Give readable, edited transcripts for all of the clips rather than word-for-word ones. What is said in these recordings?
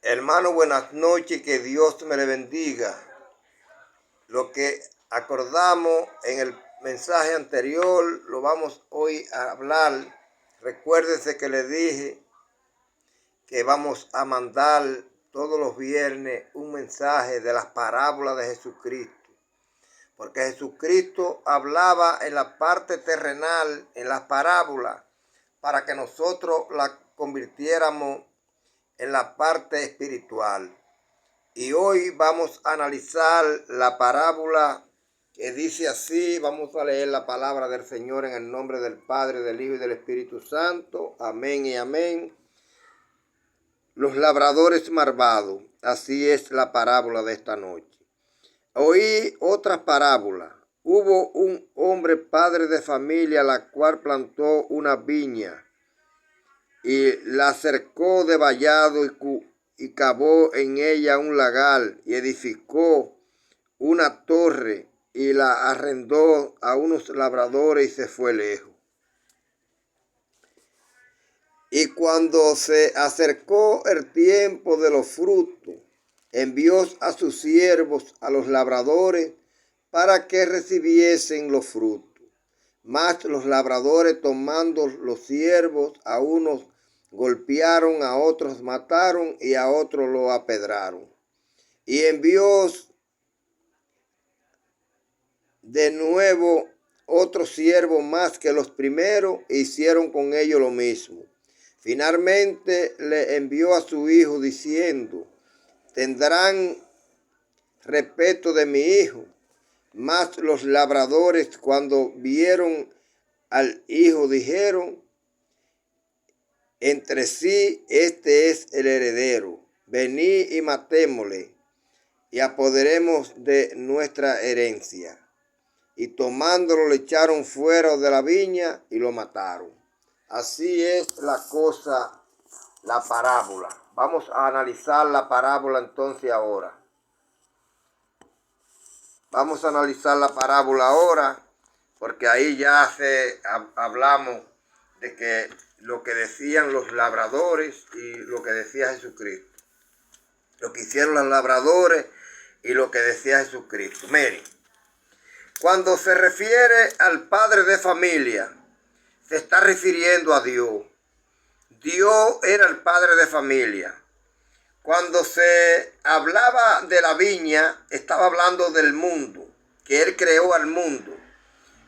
Hermano, buenas noches, que Dios me le bendiga. Lo que acordamos en el mensaje anterior lo vamos hoy a hablar. Recuérdese que le dije que vamos a mandar todos los viernes un mensaje de las parábolas de Jesucristo. Porque Jesucristo hablaba en la parte terrenal, en las parábolas, para que nosotros la convirtiéramos en la parte espiritual. Y hoy vamos a analizar la parábola que dice así. Vamos a leer la palabra del Señor en el nombre del Padre, del Hijo y del Espíritu Santo. Amén y amén. Los labradores malvados. Así es la parábola de esta noche. Oí otra parábola. Hubo un hombre padre de familia, la cual plantó una viña y la cercó de vallado y cavó en ella un lagar y edificó una torre y la arrendó a unos labradores y se fue lejos. Y cuando se acercó el tiempo de los frutos, envió a sus siervos a los labradores para que recibiesen los frutos. Mas los labradores, tomando los siervos, a unos golpearon, a otros mataron y a otros lo apedraron. Y envió de nuevo otros siervos más que los primeros e hicieron con ellos lo mismo. Finalmente le envió a su hijo diciendo: tendrán respeto de mi hijo. Mas los labradores, cuando vieron al hijo, dijeron entre sí: este es el heredero. Venid y matémosle y apoderemos de nuestra herencia. Y tomándolo le echaron fuera de la viña y lo mataron. Así es la cosa, la parábola. Vamos a analizar la parábola entonces ahora. Vamos a analizar la parábola ahora, porque ahí ya hablamos de que lo que decían los labradores y lo que decía Jesucristo. Lo que hicieron los labradores y lo que decía Jesucristo. Miren, cuando se refiere al padre de familia, se está refiriendo a Dios. Dios era el padre de familia. Cuando se hablaba de la viña, estaba hablando del mundo, que Él creó al mundo.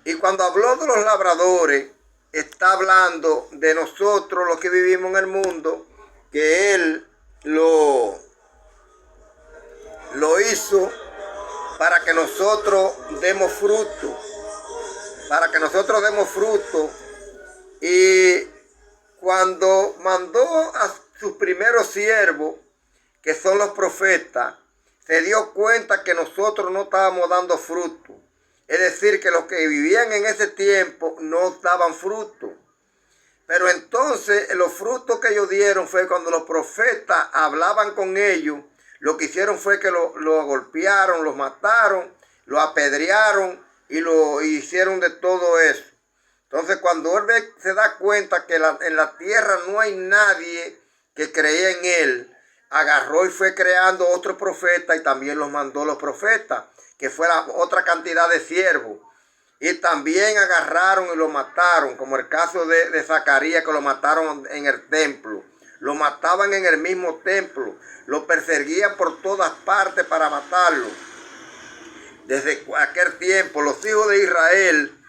Y cuando habló de los labradores, está hablando de nosotros, los que vivimos en el mundo, que Él lo hizo para que nosotros demos fruto. Para que nosotros demos fruto. Y cuando mandó a sus primeros siervos, que son los profetas, se dio cuenta que nosotros no estábamos dando fruto. Es decir, que los que vivían en ese tiempo no daban fruto. Pero entonces los frutos que ellos dieron fue cuando los profetas hablaban con ellos. Lo que hicieron fue que lo golpearon, los mataron, lo apedrearon y lo hicieron de todo eso. Entonces cuando él se da cuenta que en la tierra no hay nadie que creía en él, agarró y fue creando otro profeta y también los mandó los profetas, que fuera otra cantidad de siervos. Y también agarraron y lo mataron, como el caso de Zacarías, que lo mataron en el templo. Lo mataban en el mismo templo, lo perseguían por todas partes para matarlo. Desde aquel tiempo los hijos de Israel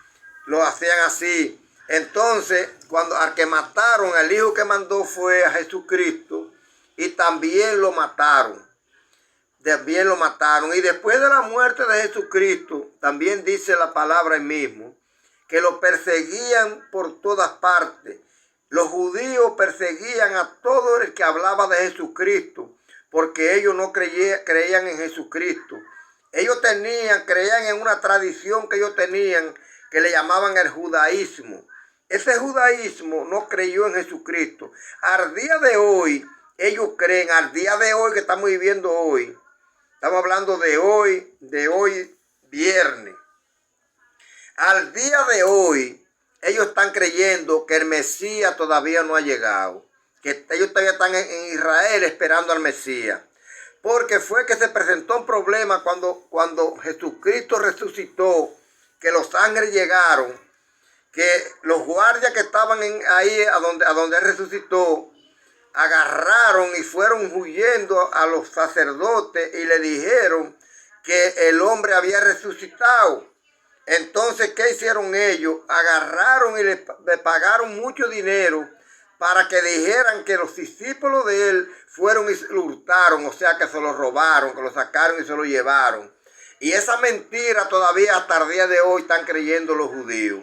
lo hacían así. Entonces, cuando al que mataron, el hijo que mandó fue a Jesucristo, y también lo mataron. También lo mataron. Y después de la muerte de Jesucristo, también dice la palabra mismo, que lo perseguían por todas partes. Los judíos perseguían a todo el que hablaba de Jesucristo, porque ellos no creían en Jesucristo. Ellos creían en una tradición que ellos tenían, que le llamaban el judaísmo. Ese judaísmo no creyó en Jesucristo. Al día de hoy, ellos creen, al día de hoy que estamos viviendo hoy, estamos hablando de hoy viernes. Al día de hoy, ellos están creyendo que el Mesías todavía no ha llegado, que ellos todavía están en Israel esperando al Mesías. Porque fue que se presentó un problema cuando Jesucristo resucitó, que los ángeles llegaron, que los guardias que estaban ahí a donde él resucitó, agarraron y fueron huyendo a los sacerdotes y le dijeron que el hombre había resucitado. Entonces, ¿qué hicieron ellos? Agarraron y le pagaron mucho dinero para que dijeran que los discípulos de él fueron y lo hurtaron, o sea que se lo robaron, que lo sacaron y se lo llevaron. Y esa mentira todavía hasta el día de hoy están creyendo los judíos,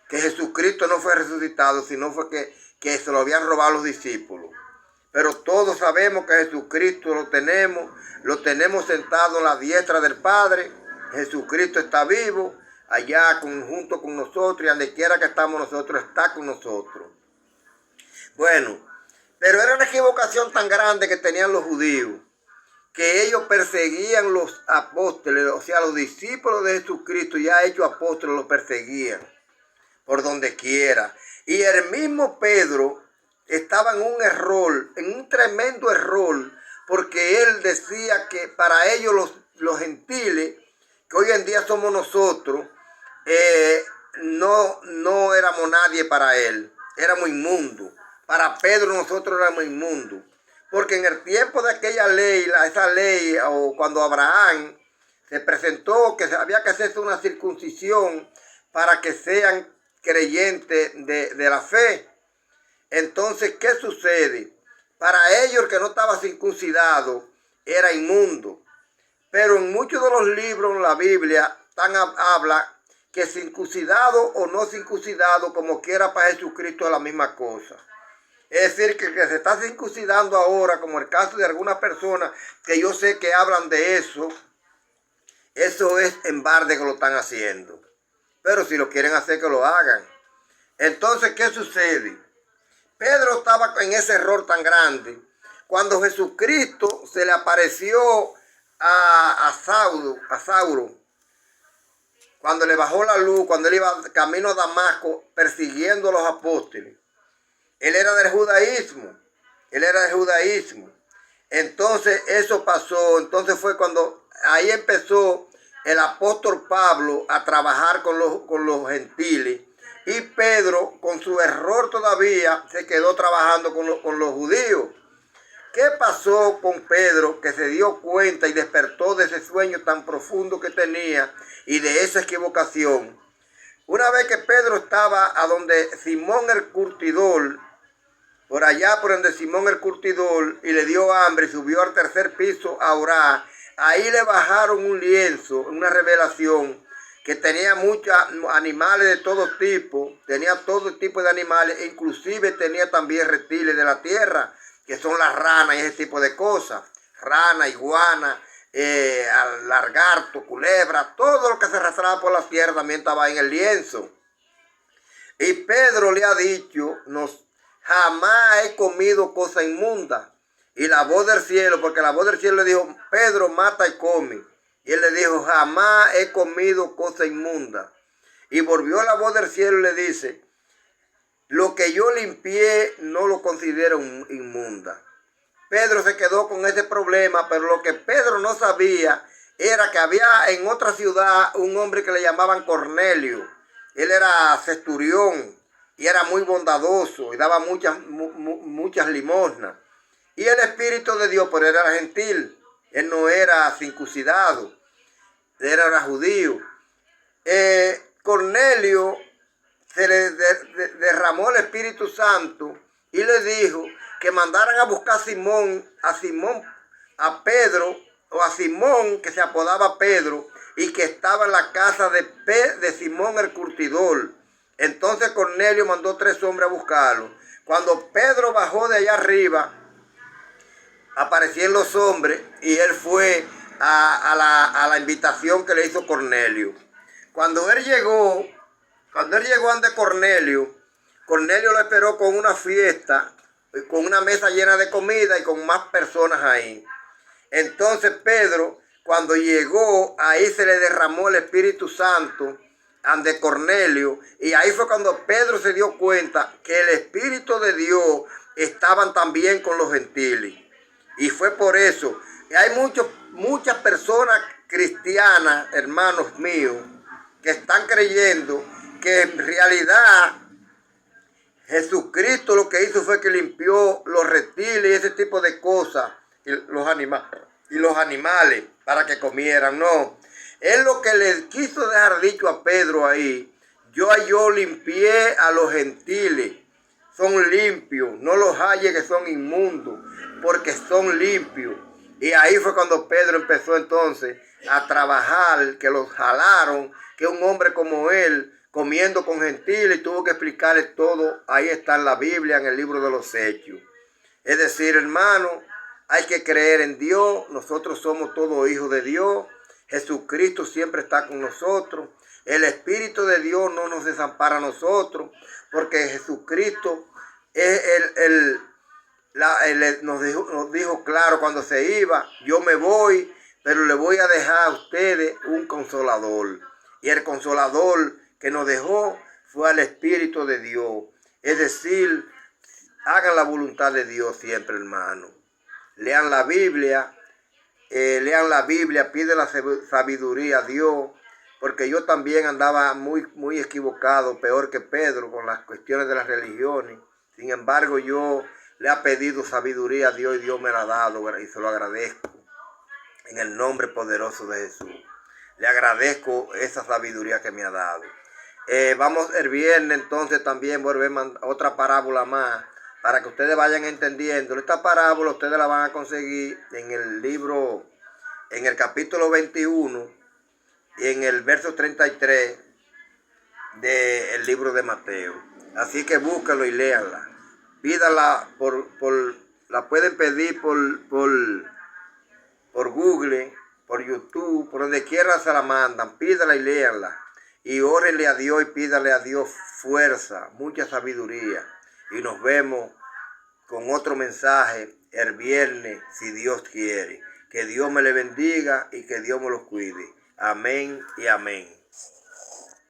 que Jesucristo no fue resucitado, sino fue que se lo habían robado los discípulos. Pero todos sabemos que Jesucristo lo tenemos sentado en la diestra del Padre. Jesucristo está vivo, allá junto con nosotros, y donde quiera que estamos nosotros, está con nosotros. Bueno, pero era una equivocación tan grande que tenían los judíos, que ellos perseguían los apóstoles, o sea, los discípulos de Jesucristo, ya hechos apóstoles, los perseguían por donde quiera. Y el mismo Pedro estaba en un error, en un tremendo error, porque él decía que para ellos los gentiles, que hoy en día somos nosotros, no éramos nadie para él, éramos inmundos. Para Pedro nosotros éramos inmundos, porque en el tiempo de aquella ley, esa ley, o cuando Abraham se presentó que había que hacerse una circuncisión para que sean creyentes de la fe. Entonces, ¿qué sucede? Para ellos el que no estaba circuncidado era inmundo. Pero en muchos de los libros en la Biblia habla que circuncidado o no circuncidado, como quiera para Jesucristo, es la misma cosa. Es decir, que el que se está circuncidando ahora, como el caso de algunas personas que yo sé que hablan de eso es en balde que lo están haciendo. Pero si lo quieren hacer, que lo hagan. Entonces, ¿qué sucede? Pedro estaba en ese error tan grande. Cuando Jesucristo se le apareció a Saulo, cuando le bajó la luz, cuando él iba camino a Damasco persiguiendo a los apóstoles, él era del judaísmo. Entonces eso pasó. Entonces fue cuando ahí empezó el apóstol Pablo a trabajar con los gentiles. Y Pedro, con su error todavía, se quedó trabajando con los judíos. ¿Qué pasó con Pedro? Que se dio cuenta y despertó de ese sueño tan profundo que tenía y de esa equivocación. Una vez que Pedro estaba a donde Simón el curtidor, por allá por donde Simón el curtidor, y le dio hambre y subió al tercer piso a orar, ahí le bajaron un lienzo, una revelación, que tenía muchos animales de todo tipo, tenía todo tipo de animales, e inclusive tenía también reptiles de la tierra, que son las ranas y ese tipo de cosas, rana, iguana, lagarto, culebra, todo lo que se arrastraba por la tierra también estaba en el lienzo. Y Pedro le ha dicho, jamás he comido cosa inmunda. Y la voz del cielo, porque la voz del cielo le dijo, Pedro, mata y come. Y él le dijo, jamás he comido cosa inmunda. Y volvió la voz del cielo y le dice, lo que yo limpié no lo considero inmunda. Pedro se quedó con ese problema, pero lo que Pedro no sabía era que había en otra ciudad un hombre que le llamaban Cornelio. Él era centurión y era muy bondadoso y daba muchas limosnas. Y el Espíritu de Dios, pero él era gentil, él no era circuncidado, él era judío. Cornelio se le derramó el Espíritu Santo y le dijo que mandaran a buscar a Pedro, o a Simón, que se apodaba Pedro, y que estaba en la casa de Simón el curtidor. Entonces Cornelio mandó 3 hombres a buscarlo. Cuando Pedro bajó de allá arriba, aparecieron los hombres y él fue a la invitación que le hizo Cornelio. Cuando él llegó ante Cornelio, Cornelio lo esperó con una fiesta, con una mesa llena de comida y con más personas ahí. Entonces Pedro, cuando llegó, ahí se le derramó el Espíritu Santo ante Cornelio, y ahí fue cuando Pedro se dio cuenta que el Espíritu de Dios estaban también con los gentiles. Y fue por eso. Y hay muchas personas cristianas, hermanos míos, que están creyendo que en realidad Jesucristo lo que hizo fue que limpió los reptiles y ese tipo de cosas, y los animales para que comieran. No, él lo que le quiso dejar dicho a Pedro ahí: yo limpié a los gentiles, son limpios, no los halles que son inmundos, porque son limpios. Y ahí fue cuando Pedro empezó entonces a trabajar, que los jalaron, que un hombre como él, comiendo con gentiles, y tuvo que explicarle todo. Ahí está en la Biblia, en el libro de los Hechos. Es decir, hermano, hay que creer en Dios. Nosotros somos todos hijos de Dios. Jesucristo siempre está con nosotros. El Espíritu de Dios no nos desampara a nosotros, porque Jesucristo es nos dijo claro cuando se iba: yo me voy, pero le voy a dejar a ustedes un consolador. Y el consolador que nos dejó fue al Espíritu de Dios. Es decir, hagan la voluntad de Dios siempre, hermano. Lean la Biblia, pide la sabiduría a Dios, porque yo también andaba muy equivocado, peor que Pedro, con las cuestiones de las religiones. Sin embargo, yo le he pedido sabiduría a Dios y Dios me la ha dado, y se lo agradezco en el nombre poderoso de Jesús. Le agradezco esa sabiduría que me ha dado. Vamos el viernes entonces también volvemos a otra parábola más, para que ustedes vayan entendiendo. Esta parábola ustedes la van a conseguir en el libro, en el capítulo 21 y en el verso 33 del libro de Mateo. Así que búsquenlo y léanla. Pídala la pueden pedir por Google, por YouTube, por donde quiera se la mandan. Pídala y léanla. Y órenle a Dios y pídale a Dios fuerza, mucha sabiduría. Y nos vemos con otro mensaje el viernes, si Dios quiere. Que Dios me le bendiga y que Dios me los cuide. Amén y amén.